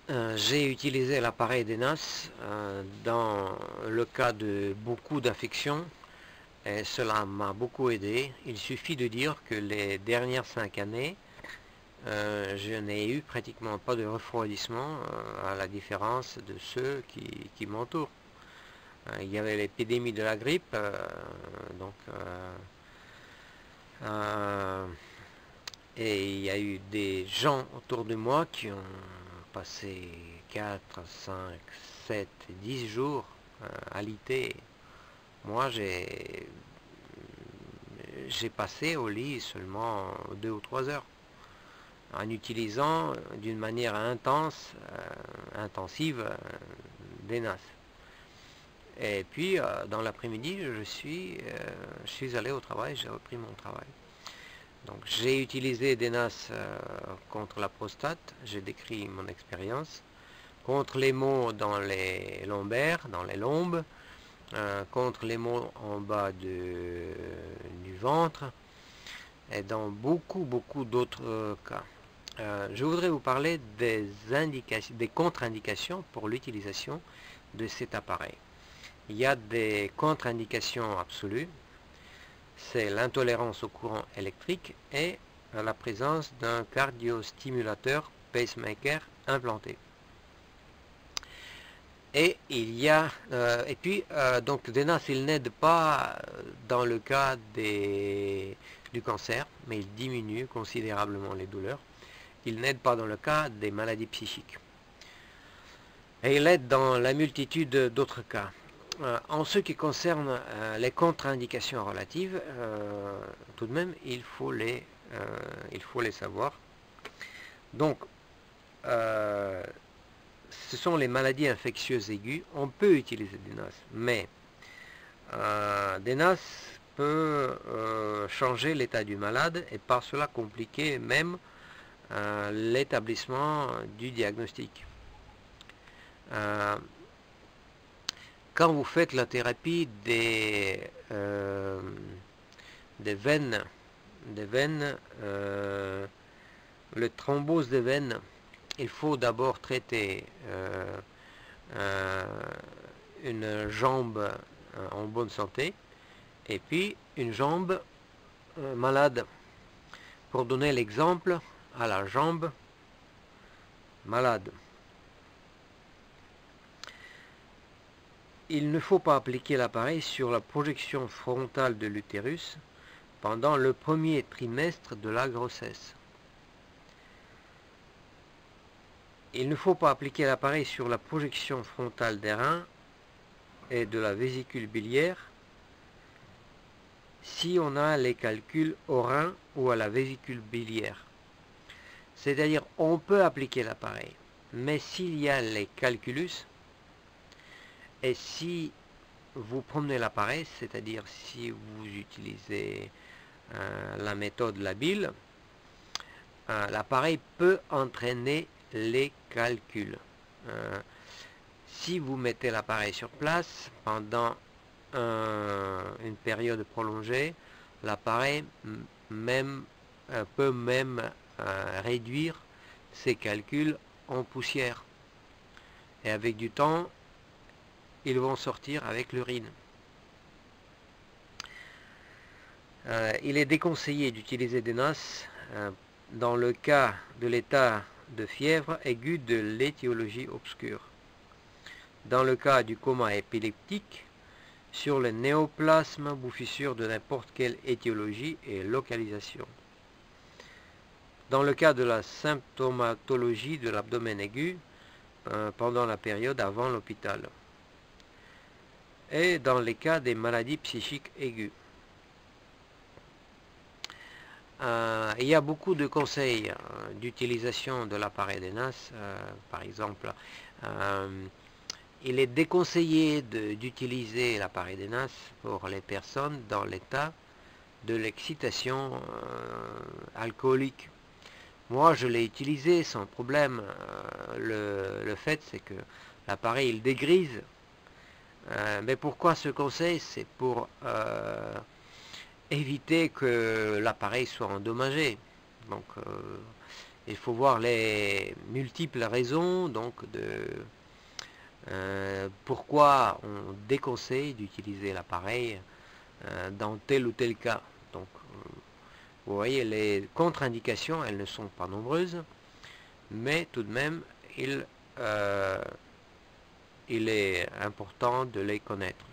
J'ai utilisé l'appareil d'ENAS dans le cas de beaucoup d'affections et cela m'a beaucoup aidé. Il suffit de dire que les dernières 5 années, je n'ai eu pratiquement pas de refroidissement à la différence de ceux qui m'entourent. Il y avait l'épidémie de la grippe, donc et il y a eu des gens autour de moi qui ont passé 4, 5, 7, 10 jours alités. Moi, j'ai passé au lit seulement 2 ou 3 heures en utilisant d'une manière intensive des NAS. Et puis, dans l'après-midi, je suis allé au travail, j'ai repris mon travail. Donc j'ai utilisé des NAS contre la prostate, j'ai décrit mon expérience, contre les maux dans les lombaires, dans les lombes, contre les maux en bas du ventre, et dans beaucoup d'autres cas. Je voudrais vous parler des contre-indications pour l'utilisation de cet appareil. Il y a des contre-indications absolues, c'est l'intolérance au courant électrique et la présence d'un cardiostimulateur pacemaker implanté. Et il y a donc des NAS, il n'aide pas dans le cas du cancer, mais il diminue considérablement les douleurs. Il n'aide pas dans le cas des maladies psychiques. Et il aide dans la multitude d'autres cas. En ce qui concerne les contre-indications relatives, tout de même, il faut les savoir. Donc, ce sont les maladies infectieuses aiguës. On peut utiliser des NAS, mais des NAS peut changer l'état du malade et par cela compliquer même l'établissement du diagnostic. Quand vous faites la thérapie des veines, le thrombose des veines, il faut d'abord traiter une jambe en bonne santé et puis une jambe malade. Pour donner l'exemple, à la jambe malade, il ne faut pas appliquer l'appareil sur la projection frontale de l'utérus pendant le premier trimestre de la grossesse. Il ne faut pas appliquer l'appareil sur la projection frontale des reins et de la vésicule biliaire si on a les calculs aux reins ou à la vésicule biliaire. C'est-à-dire, on peut appliquer l'appareil, mais s'il y a les calculus, et si vous promenez l'appareil, c'est-à-dire si vous utilisez la méthode labile, l'appareil peut entraîner les calculs. Si vous mettez l'appareil sur place pendant une période prolongée, l'appareil peut même réduire ses calculs en poussière. Et avec du temps, ils vont sortir avec l'urine. Il est déconseillé d'utiliser des NAS dans le cas de l'état de fièvre aiguë de l'étiologie obscure. Dans le cas du coma épileptique, sur le néoplasme ou fissure de n'importe quelle étiologie et localisation. Dans le cas de la symptomatologie de l'abdomen aigu, pendant la période avant l'hôpital. Et dans les cas des maladies psychiques aiguës. Il y a beaucoup de conseils d'utilisation de l'appareil des NAS. Par exemple, il est déconseillé d'utiliser l'appareil des NAS pour les personnes dans l'état de l'excitation alcoolique. Moi, je l'ai utilisé sans problème. Le fait, c'est que l'appareil, il dégrise. Mais pourquoi ce conseil? C'est pour éviter que l'appareil soit endommagé. Donc, Il faut voir les multiples raisons donc pourquoi on déconseille d'utiliser l'appareil dans tel ou tel cas. Donc, vous voyez, les contre-indications, elles ne sont pas nombreuses, mais tout de même, il est important de les connaître.